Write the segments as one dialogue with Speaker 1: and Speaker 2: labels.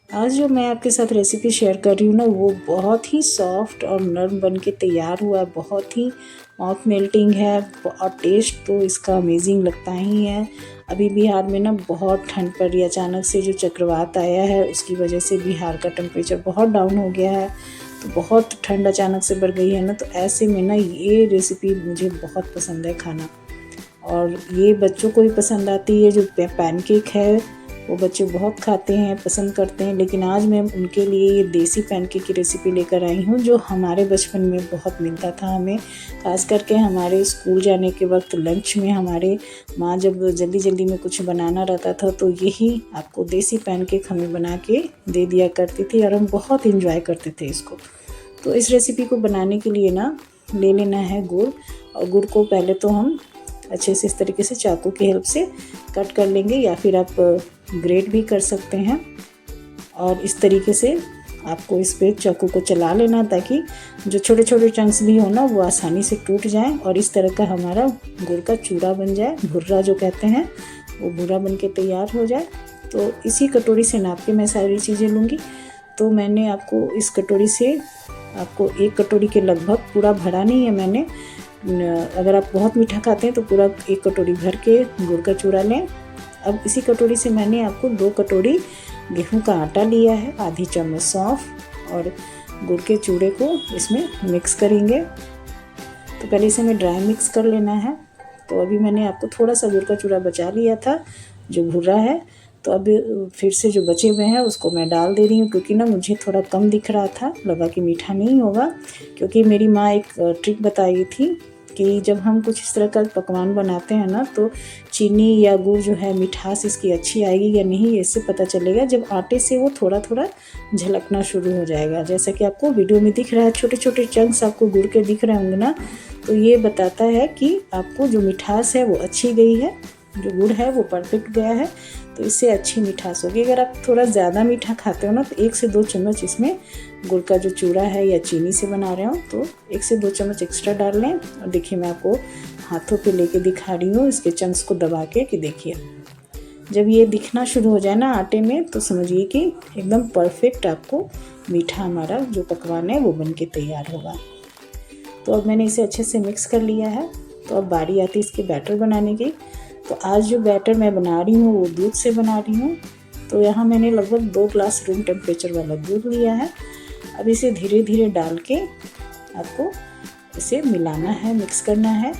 Speaker 1: आज जो मैं आपके साथ रेसिपी शेयर कर रही हूँ ना, वो बहुत ही सॉफ्ट और नरम बन के तैयार हुआ है। बहुत ही माउथ मेल्टिंग है और टेस्ट तो इसका अमेजिंग लगता ही है। अभी बिहार में ना बहुत ठंड पड़ रही है। अचानक से जो चक्रवात आया है उसकी वजह से बिहार का टेम्परेचर बहुत डाउन हो गया है, तो बहुत ठंड अचानक से बढ़ गई है ना। तो ऐसे में ना ये रेसिपी मुझे बहुत पसंद है खाना, और ये बच्चों को भी पसंद आती है। जो पैनकेक है वो बच्चे बहुत खाते हैं, पसंद करते हैं। लेकिन आज मैं उनके लिए ये देसी पैनकेक की रेसिपी लेकर आई हूँ, जो हमारे बचपन में बहुत मिलता था हमें। खास करके हमारे स्कूल जाने के वक्त लंच में हमारे माँ जब जल्दी जल्दी में कुछ बनाना रहता था तो यही आपको देसी पैनकेक हमें बना के दे दिया करती थी, और हम बहुत इंजॉय करते थे इसको। तो इस रेसिपी को बनाने के लिए ना ले लेना है गुड़, और गुड़ को पहले तो हम अच्छे से इस तरीके से चाकू की हेल्प से कट कर लेंगे, या फिर आप ग्रेट भी कर सकते हैं। और इस तरीके से आपको इस पे चाकू को चला लेना, ताकि जो छोटे छोटे चंक्स भी हो ना वो आसानी से टूट जाएं, और इस तरह का हमारा गुड़ का चूरा बन जाए, भुर्रा जो कहते हैं वो भुर्रा बन के तैयार हो जाए। तो इसी कटोरी से नाप के मैं सारी चीज़ें लूँगी। तो मैंने आपको इस कटोरी से आपको 1 कटोरी के लगभग, पूरा भरा नहीं है मैंने। अगर आप बहुत मीठा खाते हैं तो पूरा 1 कटोरी भर के गुड़ का चूरा लें। अब इसी कटोरी से मैंने आपको 2 कटोरी गेहूं का आटा लिया है, आधी चम्मच सौंफ और गुड़ के चूरे को इसमें मिक्स करेंगे। तो पहले इसे हमें ड्राई मिक्स कर लेना है। तो अभी मैंने आपको थोड़ा सा गुड़ का चूरा बचा लिया था जो भुर्रा है, तो अभी फिर से जो बचे हुए हैं उसको मैं डाल दे रही हूँ, क्योंकि ना मुझे थोड़ा कम दिख रहा था, लगा कि मीठा नहीं होगा। क्योंकि मेरी माँ एक ट्रिक बताई थी कि जब हम कुछ इस तरह का पकवान बनाते हैं ना, तो चीनी या गुड़ जो है मिठास इसकी अच्छी आएगी या नहीं, इससे पता चलेगा जब आटे से वो थोड़ा थोड़ा झलकना शुरू हो जाएगा। जैसा कि आपको वीडियो में दिख रहा है, छोटे छोटे चंक्स आपको गुड़ के दिख रहे होंगे ना, तो ये बताता है कि आपको जो मिठास है वो अच्छी गई है, जो गुड़ है वो परफेक्ट गया है, तो इससे अच्छी मिठास होगी। अगर आप थोड़ा ज़्यादा मीठा खाते हो ना, तो 1 से 2 चम्मच इसमें गुड़ का जो चूरा है, या चीनी से बना रहे हो तो 1 से 2 चम्मच एक्स्ट्रा डाल लें। और देखिए मैं आपको हाथों पे लेके दिखा रही हूँ इसके चंक्स को दबा के, कि देखिए जब ये दिखना शुरू हो जाए ना आटे में, तो समझिए कि एकदम परफेक्ट आपको मीठा हमारा जो पकवान है वो बन के तैयार होगा। तो अब मैंने इसे अच्छे से मिक्स कर लिया है। तो अब बारी आती है इसके बैटर बनाने की। तो आज जो बैटर मैं बना रही हूँ वो दूध से बना रही हूँ। तो यहाँ मैंने लगभग 2 ग्लास रूम टेम्परेचर वाला दूध लिया है। अब इसे धीरे धीरे डाल के आपको इसे मिलाना है, मिक्स करना है।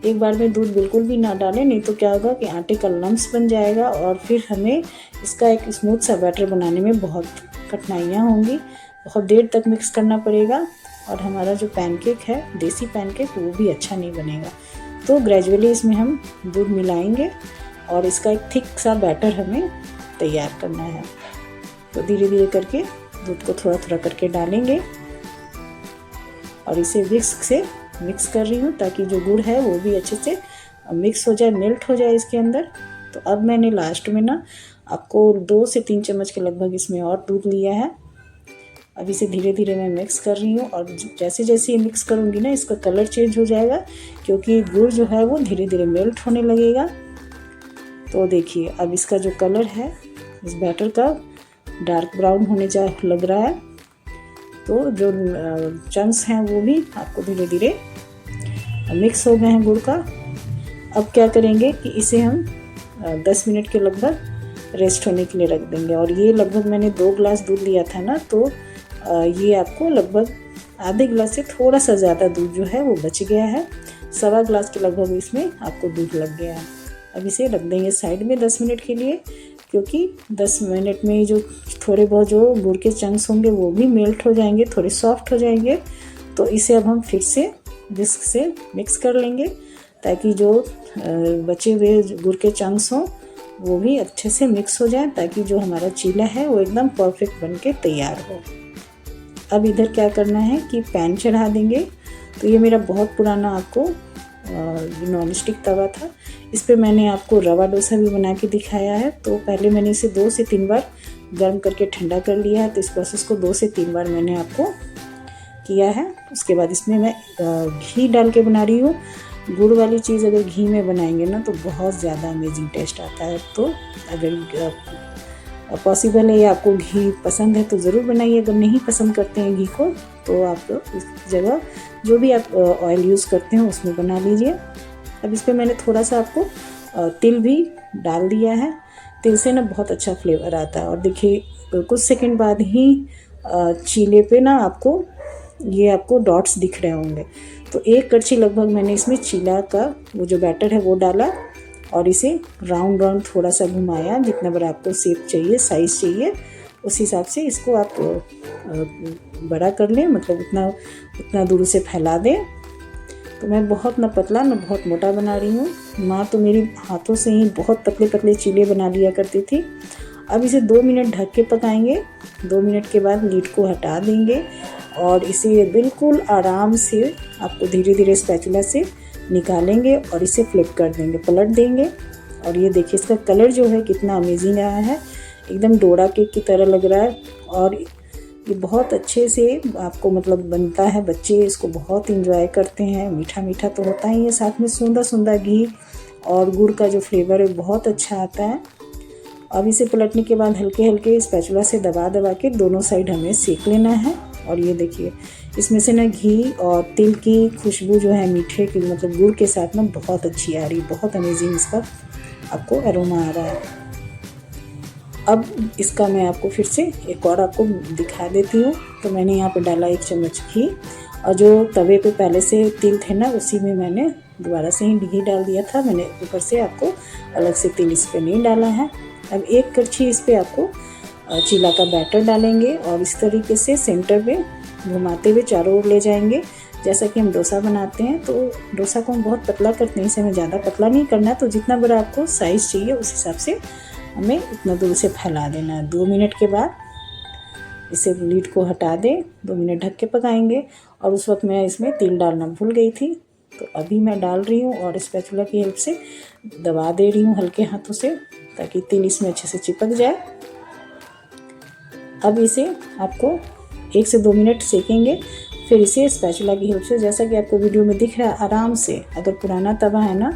Speaker 1: एक बार में दूध बिल्कुल भी ना डालें, नहीं तो क्या होगा कि आटे का लम्स बन जाएगा, और फिर हमें इसका एक स्मूथ सा बैटर बनाने में बहुत कठिनाइयाँ होंगी। बहुत देर तक मिक्स करना पड़ेगा, और हमारा जो पैनकेक है देसी पैनकेक वो भी अच्छा नहीं बनेगा। तो ग्रेजुअली इसमें हम दूध मिलाएंगे, और इसका एक थिक सा बैटर हमें तैयार करना है। तो धीरे धीरे करके दूध को थोड़ा थोड़ा करके डालेंगे, और इसे विस्क से मिक्स कर रही हूँ, ताकि जो गुड़ है वो भी अच्छे से मिक्स हो जाए, मेल्ट हो जाए इसके अंदर। तो अब मैंने लास्ट में ना आपको 2 से 3 चम्मच के लगभग इसमें और दूध लिया है। अब इसे धीरे धीरे मैं मिक्स कर रही हूँ, और जैसे जैसे ये मिक्स करूँगी ना इसका कलर चेंज हो जाएगा, क्योंकि गुड़ जो है वो धीरे धीरे मेल्ट होने लगेगा। तो देखिए अब इसका जो कलर है इस बैटर का डार्क ब्राउन होने लग रहा है। तो जो चंक्स हैं वो भी आपको धीरे धीरे मिक्स हो गए हैं गुड़ का। अब क्या करेंगे कि इसे हम 10 मिनट के लगभग रेस्ट होने के लिए रख देंगे। और ये लगभग मैंने 2 ग्लास दूध लिया था ना, तो ये आपको लगभग आधे गिलास से थोड़ा सा ज़्यादा दूध जो है वो बच गया है। 1.25 ग्लास के लगभग इसमें आपको दूध लग गया है। अब इसे रख देंगे साइड में 10 मिनट के लिए, क्योंकि 10 मिनट में जो थोड़े बहुत जो गुड़ के चंक्स होंगे वो भी मेल्ट हो जाएंगे, थोड़े सॉफ्ट हो जाएंगे। तो इसे अब हम फिर से विस्क से मिक्स कर लेंगे, ताकि जो बचे हुए गुड़ के चंक्स हों वो भी अच्छे से मिक्स हो जाए, ताकि जो हमारा चीला है वो एकदम परफेक्ट बन के तैयार हो। अब इधर क्या करना है कि पैन चढ़ा देंगे। तो ये मेरा बहुत पुराना आपको नॉन स्टिक तवा था, इस पे मैंने आपको रवा डोसा भी बना के दिखाया है। तो पहले मैंने इसे 2 से 3 बार गर्म करके ठंडा कर लिया है। तो इस प्रोसेस को 2 से 3 बार मैंने आपको किया है। उसके बाद इसमें मैं घी डाल के बना रही हूँ। गुड़ वाली चीज़ अगर घी में बनाएंगे ना तो बहुत ज़्यादा अमेजिंग टेस्ट आता है। तो अगर पॉसिबल है, या आपको घी पसंद है तो ज़रूर बनाइए। अगर नहीं पसंद करते हैं घी को तो आप इस जगह जो भी आप ऑयल यूज़ करते हैं उसमें बना लीजिए। अब इस पर मैंने थोड़ा सा आपको तिल भी डाल दिया है। तिल से ना बहुत अच्छा फ्लेवर आता है। और देखिए कुछ सेकंड बाद ही चीले पे ना आपको डॉट्स दिख रहे होंगे। तो 1 कड़छी लगभग मैंने इसमें चीला का वो जो बैटर है वो डाला और इसे राउंड राउंड थोड़ा सा घुमाया। जितना बड़ा आपको शेप चाहिए, साइज़ चाहिए, उस हिसाब से इसको आप बड़ा कर लें, मतलब उतना दूर से फैला दें। तो मैं बहुत ना पतला ना बहुत मोटा बना रही हूँ। माँ तो मेरी हाथों से ही बहुत पतले पतले चीले बना लिया करती थी। अब इसे 2 मिनट ढक के पकाएंगे। 2 मिनट के बाद लीड को हटा देंगे और इसे बिल्कुल आराम से आपको धीरे धीरे स्पैचुला से निकालेंगे और इसे फ्लिप कर देंगे, पलट देंगे। और ये देखिए इसका कलर जो है कितना अमेजिंग आया है, एकदम डोरा केक की तरह लग रहा है। और ये बहुत अच्छे से आपको मतलब बनता है। बच्चे इसको बहुत इंजॉय करते हैं। मीठा मीठा तो होता ही है, साथ में सूंधा सूंधा घी और गुड़ का जो फ्लेवर है बहुत अच्छा आता है। अब इसे पलटने के बाद हल्के हल्के स्पैचुला से दबा दबा के दोनों साइड हमें सेक लेना है। और ये देखिए इसमें से ना घी और तिल की खुशबू जो है मीठे की मतलब गुड़ के साथ ना बहुत अच्छी आ रही, बहुत अमेजिंग इसका आपको अरोमा आ रहा है। अब इसका मैं आपको फिर से एक और आपको दिखा देती हूँ। तो मैंने यहाँ पे डाला 1 चम्मच घी और जो तवे पे पहले से तिल थे ना उसी में मैंने दोबारा से ही घी डाल दिया था। मैंने ऊपर से आपको अलग से तिल इस पर नहीं डाला है। अब 1 कड़छी इस पर आपको चीला का बैटर डालेंगे और इस तरीके से सेंटर पे घुमाते हुए चारों ओर ले जाएंगे, जैसा कि हम डोसा बनाते हैं। तो डोसा को हम बहुत पतला करते हैं, इसे हमें ज़्यादा पतला नहीं करना है। तो जितना बड़ा आपको साइज़ चाहिए उस हिसाब से हमें उतना दूर से फैला देना है। 2 मिनट के बाद इसे लीड को हटा दें, 2 मिनट ढक के पकाएंगे। और उस वक्त मैं इसमें तिल डालना भूल गई थी, तो अभी मैं डाल रही हूँ और स्पैचुला की हेल्प से दबा दे रही हूँ हल्के हाथों से, ताकि तिल इसमें अच्छे से चिपक जाए। अब इसे आपको 1 से 2 मिनट सेकेंगे, फिर इसे स्पैचुला की हेल्प से, जैसा कि आपको वीडियो में दिख रहा है, आराम से, अगर पुराना तवा है ना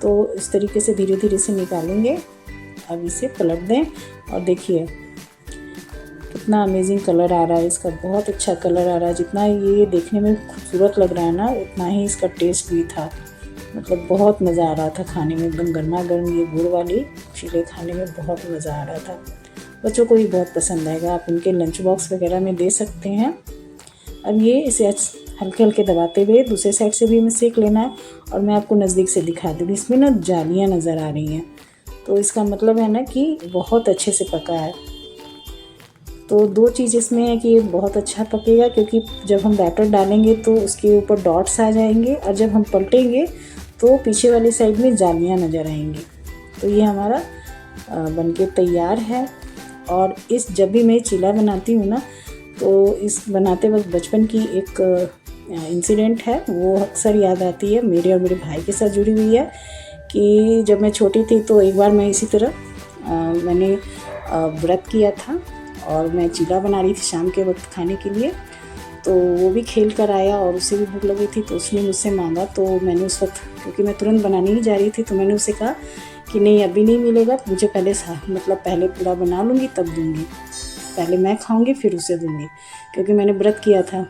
Speaker 1: तो इस तरीके से धीरे धीरे से निकालेंगे। अब इसे पलट दें और देखिए कितना अमेजिंग कलर आ रहा है इसका, बहुत अच्छा कलर आ रहा है। जितना ये देखने में खूबसूरत लग रहा है ना उतना ही इसका टेस्ट भी था, मतलब बहुत मज़ा आ रहा था खाने में। एकदम गर्मा गर्म ये गुड़ वाली चीले खाने में बहुत मज़ा आ रहा था। बच्चों को भी बहुत पसंद आएगा, आप उनके लंच बॉक्स वगैरह में दे सकते हैं। अब ये इसे हल्के हल्के दबाते हुए दूसरे साइड से भी हमें सेक लेना है। और मैं आपको नज़दीक से दिखा दूँ, इसमें ना जालियाँ नज़र आ रही हैं, तो इसका मतलब है ना कि बहुत अच्छे से पका है। तो 2 चीज़ इसमें है कि ये बहुत अच्छा पकेगा, क्योंकि जब हम बैटर डालेंगे तो उसके ऊपर डॉट्स आ जाएंगे और जब हम पलटेंगे तो पीछे वाली साइड में जालियाँ नज़र आएंगी। तो ये हमारा बनके तैयार है। और जब भी मैं चीला बनाती हूँ ना तो इस बनाते वक्त बचपन की एक इंसिडेंट है वो अक्सर याद आती है, मेरे और मेरे भाई के साथ जुड़ी हुई है। कि जब मैं छोटी थी तो एक बार मैं इसी तरह मैंने व्रत किया था और मैं चीला बना रही थी शाम के वक्त खाने के लिए। तो वो भी खेल कर आया और उसे भी भूख लगी थी, तो उसने मुझसे मांगा। तो मैंने उस वक्त, क्योंकि मैं तुरंत बनाने ही जा रही थी, तो मैंने उसे कहा कि नहीं अभी नहीं मिलेगा मुझे, पहले पूरा बना लूँगी तब दूँगी, पहले मैं खाऊँगी फिर उसे दूँगी, क्योंकि मैंने व्रत किया था।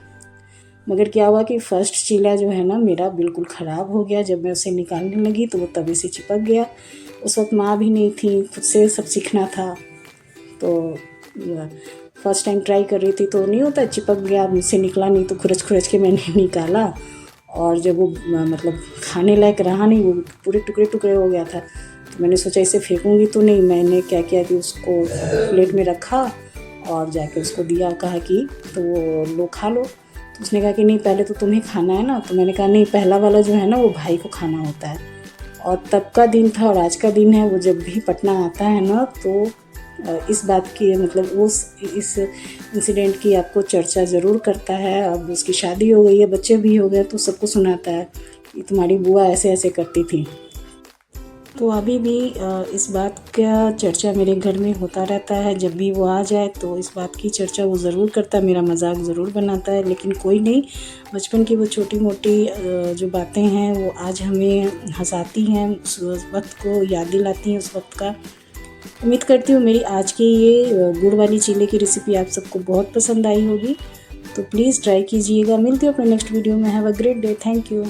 Speaker 1: मगर क्या हुआ कि फ़र्स्ट चीला जो है ना मेरा बिल्कुल ख़राब हो गया। जब मैं उसे निकालने लगी तो वो तवे से चिपक गया। उस वक्त माँ भी नहीं थी, खुद से सब सीखना था। तो फर्स्ट टाइम ट्राई कर रही थी तो नहीं होता, चिपक गया, मुझसे निकला नहीं। तो खुरच के मैंने निकाला और जब वो मतलब खाने लायक रहा नहीं, वो पूरे टुकड़े टुकड़े हो गया था। तो मैंने सोचा इसे फेंकूंगी तो नहीं, मैंने क्या किया कि उसको प्लेट में रखा और जाके उसको दिया, कहा कि तो वो लो खा लो। तो उसने कहा कि नहीं पहले तो तुम्हें खाना है ना। तो मैंने कहा नहीं, पहला वाला जो है ना वो भाई को खाना होता है। और तब का दिन था और आज का दिन है, वो जब भी पटना आता है ना तो इस बात की मतलब इस इंसिडेंट की आपको चर्चा ज़रूर करता है। अब उसकी शादी हो गई है, बच्चे भी हो गए, तो सबको सुनाता है कि तुम्हारी बुआ ऐसे ऐसे करती थी। तो अभी भी इस बात का चर्चा मेरे घर में होता रहता है। जब भी वो आ जाए तो इस बात की चर्चा वो ज़रूर करता है, मेरा मजाक ज़रूर बनाता है। लेकिन कोई नहीं, बचपन की वो छोटी मोटी जो बातें हैं वो आज हमें हंसाती हैं, उस वक्त को याद दिलाती हैं उस वक्त का। उम्मीद करती हूँ मेरी आज की ये गुड़ वाली चीले की रेसिपी आप सबको बहुत पसंद आई होगी। तो प्लीज़ ट्राई कीजिएगा। मिलती हूँ अपने नेक्स्ट वीडियो में। Have a great day. Thank you.